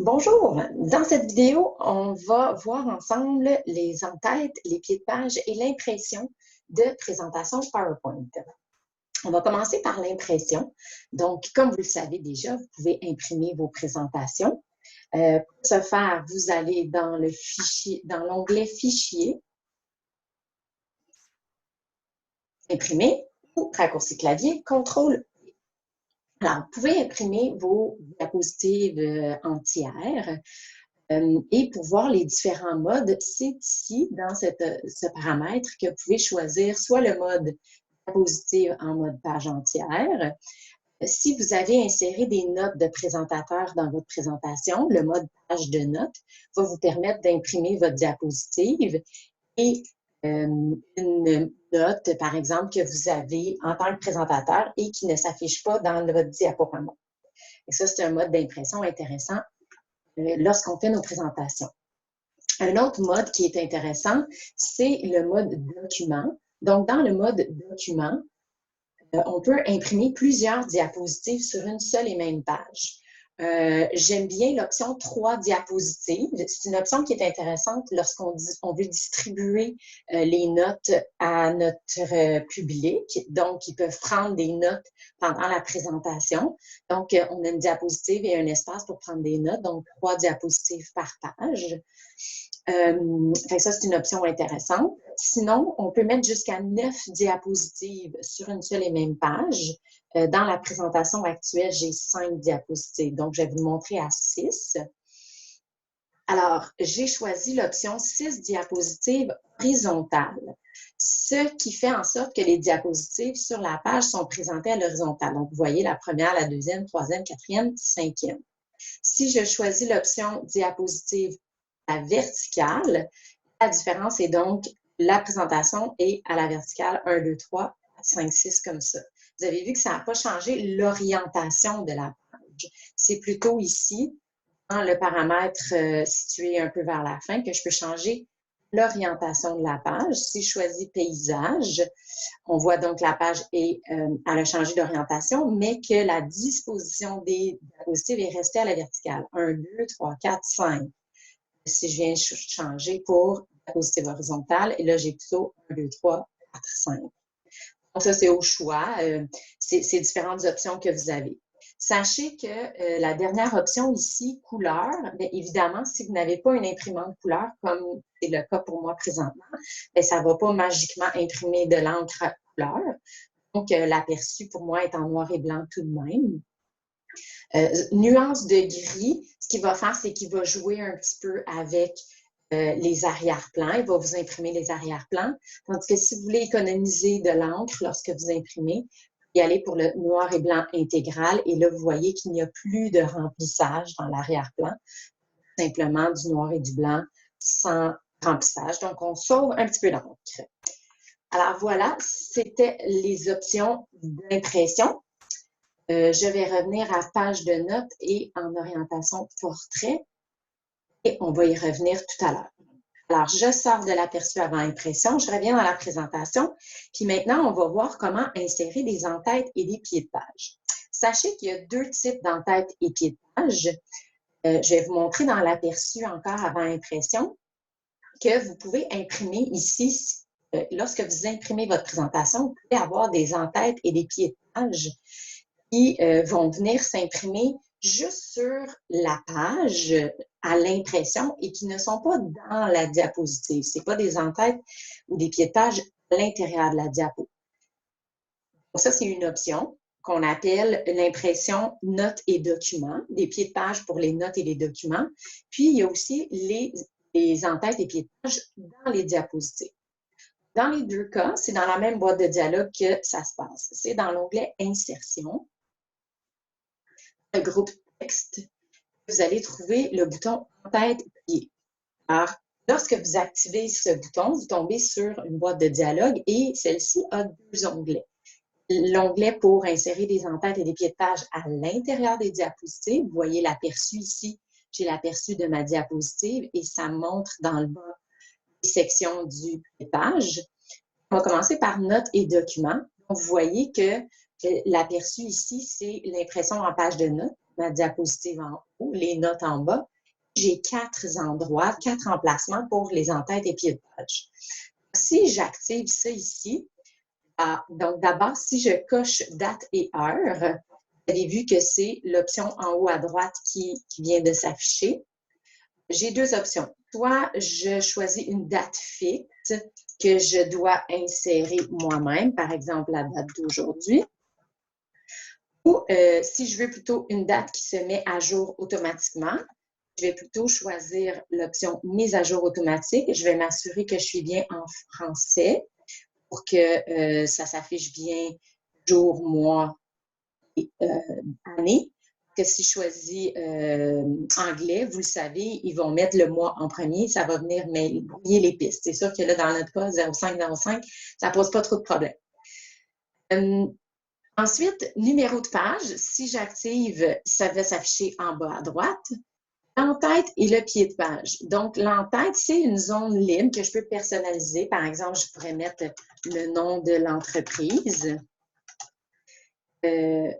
Bonjour, dans cette vidéo, on va voir ensemble les en-têtes, les pieds de page et l'impression de présentation PowerPoint. On va commencer par l'impression. Donc, comme vous le savez déjà, vous pouvez imprimer vos présentations. Pour ce faire, vous allez dans le fichier, dans l'onglet Fichier, Imprimer ou raccourci clavier, CTRL. Alors, vous pouvez imprimer vos diapositives entières. Et pour voir les différents modes, c'est ici, dans ce paramètre, que vous pouvez choisir soit le mode diapositive en mode page entière. Si vous avez inséré des notes de présentateur dans votre présentation, le mode page de notes va vous permettre d'imprimer votre diapositive et une note, par exemple, que vous avez en tant que présentateur et qui ne s'affiche pas dans votre diaporama. Et ça, c'est un mode d'impression intéressant lorsqu'on fait nos présentations. Un autre mode qui est intéressant, c'est le mode document. Donc, dans le mode document, on peut imprimer plusieurs diapositives sur une seule et même page. J'aime bien l'option 3 diapositives. C'est une option qui est intéressante lorsqu'on veut distribuer les notes à notre public. Donc, ils peuvent prendre des notes pendant la présentation. Donc, on a une diapositive et un espace pour prendre des notes, donc 3 diapositives par page. Ça, c'est une option intéressante. Sinon, on peut mettre jusqu'à 9 diapositives sur une seule et même page. Dans la présentation actuelle, j'ai 5 diapositives. Donc, je vais vous montrer à 6. Alors, j'ai choisi l'option 6 diapositives horizontales, ce qui fait en sorte que les diapositives sur la page sont présentées à l'horizontale. Donc, vous voyez la première, la deuxième, troisième, quatrième, cinquième. Si je choisis l'option diapositive à verticale, la différence est donc la présentation est à la verticale 1, 2, 3, 4, 5, 6 comme ça. Vous avez vu que ça n'a pas changé l'orientation de la page. C'est plutôt ici, dans le paramètre situé un peu vers la fin, que je peux changer l'orientation de la page. Si je choisis paysage, on voit donc que la page elle a changé d'orientation, mais que la disposition des diapositives est restée à la verticale. 1, 2, 3, 4, 5. Si je viens changer pour diapositive horizontale, et là, j'ai plutôt 1, 2, 3, 4, 5. Donc, ça, c'est au choix. C'est différentes options que vous avez. Sachez que la dernière option ici, couleur, bien évidemment, si vous n'avez pas une imprimante couleur, comme c'est le cas pour moi présentement, bien, ça ne va pas magiquement imprimer de l'encre à couleur. Donc, l'aperçu pour moi est en noir et blanc tout de même. Nuance de gris, ce qu'il va faire, c'est qu'il va jouer un petit peu avec les arrière-plans. Il va vous imprimer les arrière-plans. Tandis que si vous voulez économiser de l'encre lorsque vous imprimez, y aller pour le noir et blanc intégral. Et là, vous voyez qu'il n'y a plus de remplissage dans l'arrière-plan, simplement du noir et du blanc sans remplissage. Donc, on sauve un petit peu l'encre. Alors voilà, c'était les options d'impression. Je vais revenir à page de notes et en orientation portrait. Et on va y revenir tout à l'heure. Alors, je sors de l'aperçu avant impression, je reviens dans la présentation, puis maintenant, on va voir comment insérer des en-têtes et des pieds de page. Sachez qu'il y a 2 types d'en-têtes et pieds de page. Je vais vous montrer dans l'aperçu encore avant impression que vous pouvez imprimer ici, lorsque vous imprimez votre présentation, vous pouvez avoir des en-têtes et des pieds de page qui vont venir s'imprimer juste sur la page à l'impression et qui ne sont pas dans la diapositive. Ce n'est pas des en-têtes ou des pieds de page à l'intérieur de la diapo. Donc ça, c'est une option qu'on appelle l'impression notes et documents, des pieds de page pour les notes et les documents. Puis, il y a aussi les en-têtes et pieds de page dans les diapositives. Dans les 2 cas, c'est dans la même boîte de dialogue que ça se passe. C'est dans l'onglet Insertion. Le groupe texte, vous allez trouver le bouton en-tête-pied. Alors, lorsque vous activez ce bouton, vous tombez sur une boîte de dialogue et celle-ci a 2 onglets. L'onglet pour insérer des en-têtes et des pieds de page à l'intérieur des diapositives. Vous voyez l'aperçu ici. J'ai l'aperçu de ma diapositive et ça montre dans le bas les sections du pied de page. On va commencer par notes et documents. Donc, vous voyez que l'aperçu ici, c'est l'impression en page de notes. ma diapositive en haut, les notes en bas. J'ai 4 endroits, 4 emplacements pour les en-têtes et pieds de page. Si j'active ça ici, donc d'abord, si je coche date et heure, vous avez vu que c'est l'option en haut à droite qui vient de s'afficher. J'ai 2 options. Soit je choisis une date fixe que je dois insérer moi-même, par exemple la date d'aujourd'hui. Ou si je veux plutôt une date qui se met à jour automatiquement, je vais plutôt choisir l'option mise à jour automatique. Je vais m'assurer que je suis bien en français pour que ça s'affiche bien jour, mois et année. Que si je choisis anglais, vous le savez, ils vont mettre le mois en premier, ça va venir brouiller les pistes. C'est sûr que là, dans notre cas, 0505, ça ne pose pas trop de problème. Ensuite, numéro de page, si j'active, ça va s'afficher en bas à droite. L'en-tête et le pied de page. Donc, l'en-tête, c'est une zone libre que je peux personnaliser. Par exemple, je pourrais mettre le nom de l'entreprise. Et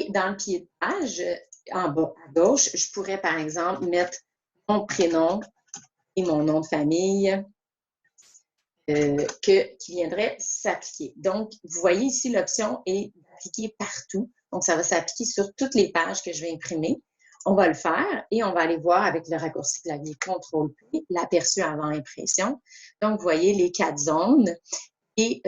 dans le pied de page, en bas à gauche, je pourrais, par exemple, mettre mon prénom et mon nom de famille qui viendrait s'appliquer. Donc, vous voyez ici, l'option est d'appliquer partout. Donc, ça va s'appliquer sur toutes les pages que je vais imprimer. On va le faire et on va aller voir avec le raccourci clavier CTRL-P, l'aperçu avant impression. Donc, vous voyez les 4 zones et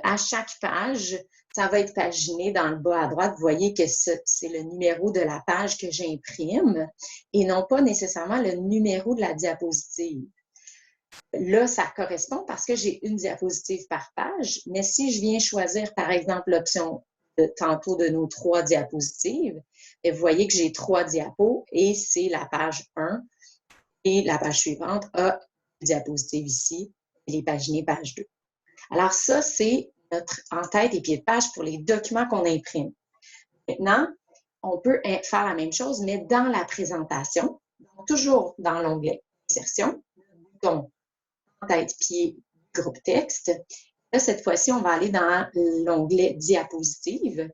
à chaque page, ça va être paginé dans le bas à droite. Vous voyez que c'est le numéro de la page que j'imprime et non pas nécessairement le numéro de la diapositive. Là, ça correspond parce que j'ai une diapositive par page, mais si je viens choisir, par exemple, l'option tantôt de nos 3 diapositives, vous voyez que j'ai 3 diapos et c'est la page 1 et la page suivante a une diapositive ici, elle est paginée page 2. Alors ça, c'est notre en-tête et pied de page pour les documents qu'on imprime. Maintenant, on peut faire la même chose, mais dans la présentation, donc toujours dans l'onglet Insertion, bouton en-tête, pied, groupe texte. Là, cette fois-ci, on va aller dans l'onglet Diapositive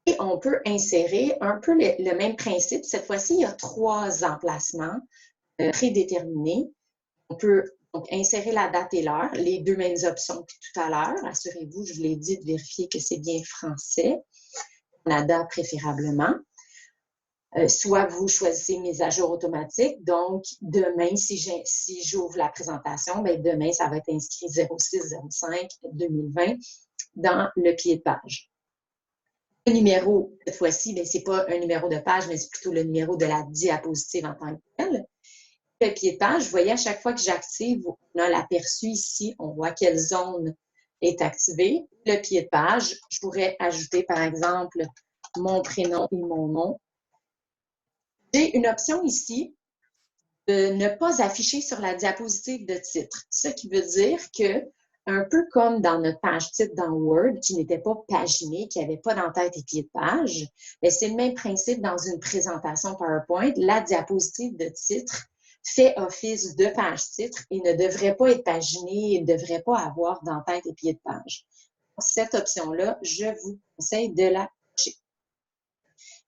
et on peut insérer un peu le même principe. Cette fois-ci, il y a 3 emplacements prédéterminés. On peut donc insérer la date et l'heure, les 2 mêmes options que tout à l'heure. Assurez-vous, je vous l'ai dit, de vérifier que c'est bien français. Canada préférablement. Soit vous choisissez mise à jour automatique. Donc, demain, si j'ouvre la présentation, bien, demain, ça va être inscrit 06-05-2020 dans le pied de page. Le numéro, cette fois-ci, ce n'est pas un numéro de page, mais c'est plutôt le numéro de la diapositive en tant que telle. Le pied de page, vous voyez, à chaque fois que j'active, on a l'aperçu ici, on voit quelle zone est activée. Le pied de page, je pourrais ajouter, par exemple, mon prénom et mon nom. J'ai une option ici de ne pas afficher sur la diapositive de titre. Ce qui veut dire que, un peu comme dans notre page titre dans Word, qui n'était pas paginée, qui n'avait pas d'en-tête et pied de page, c'est le même principe dans une présentation PowerPoint. La diapositive de titre fait office de page titre et ne devrait pas être paginée et ne devrait pas avoir d'en-tête et pied de page. Cette option-là, je vous conseille de la cocher.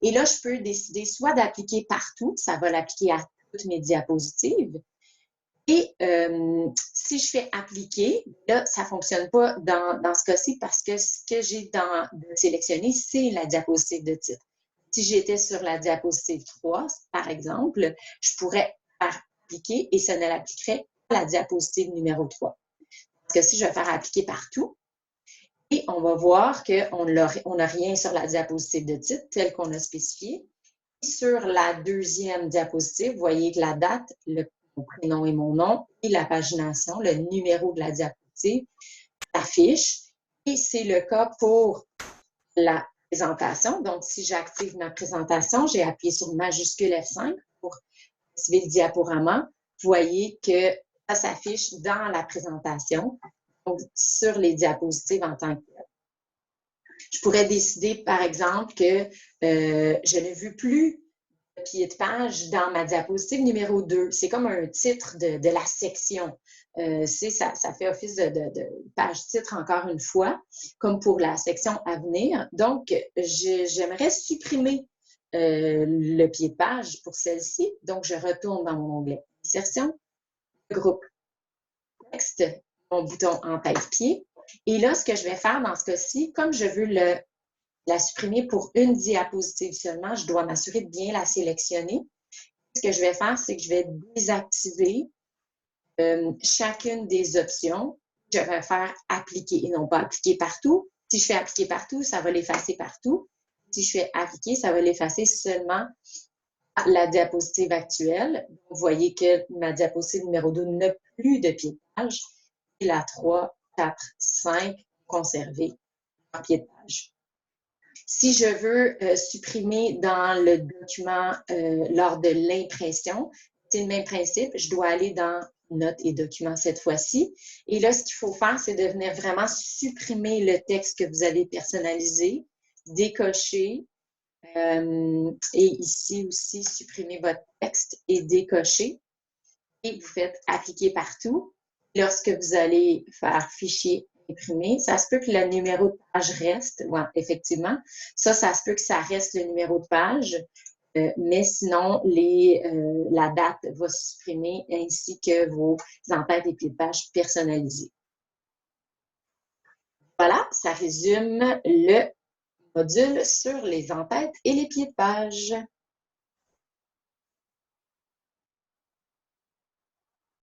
Et là, je peux décider soit d'appliquer partout, ça va l'appliquer à toutes mes diapositives. Et si je fais appliquer, là, ça ne fonctionne pas dans ce cas-ci parce que ce que j'ai sélectionné, c'est la diapositive de titre. Si j'étais sur la diapositive 3, par exemple, je pourrais faire appliquer et ça ne l'appliquerait pas à la diapositive numéro 3. Parce que si je vais faire appliquer partout, et on va voir qu'on n'a rien sur la diapositive de titre telle qu'on a spécifié. Sur la deuxième diapositive, vous voyez que la date, mon prénom et mon nom, et la pagination, le numéro de la diapositive, s'affiche. Et c'est le cas pour la présentation. Donc, si j'active ma présentation, j'ai appuyé sur majuscule F5 pour activer le diaporama. Vous voyez que ça s'affiche dans la présentation, donc sur les diapositives en tant que telles. Je pourrais décider, par exemple, que je ne veux plus pied de page dans ma diapositive numéro 2. C'est comme un titre de la section. Ça fait office de page titre encore une fois, comme pour la section à venir. Donc, j'aimerais supprimer le pied de page pour celle-ci. Donc, je retourne dans mon onglet Insertion, groupe texte, mon bouton en tête-pied. Et là, ce que je vais faire dans ce cas-ci, comme je veux la supprimer pour une diapositive seulement, je dois m'assurer de bien la sélectionner. Ce que je vais faire, c'est que je vais désactiver chacune des options. Je vais faire appliquer et non pas appliquer partout. Si je fais appliquer partout, ça va l'effacer partout. Si je fais appliquer, ça va l'effacer seulement à la diapositive actuelle. Vous voyez que ma diapositive numéro 2 n'a plus de pied de page. Et la 3, 4, 5, conservée en pied de page. Si je veux supprimer dans le document lors de l'impression, c'est le même principe. Je dois aller dans Notes et documents cette fois-ci. Et là, ce qu'il faut faire, c'est de venir vraiment supprimer le texte que vous avez personnalisé, décocher. Et ici aussi, supprimer votre texte et décocher. Et vous faites appliquer partout. Lorsque vous allez faire fichier imprimé, ça se peut que le numéro de page reste. Ouais, effectivement, ça se peut que ça reste le numéro de page. Mais sinon, la date va se supprimer ainsi que vos en-têtes et pieds de page personnalisés. Voilà, ça résume le module sur les en-têtes et les pieds de page.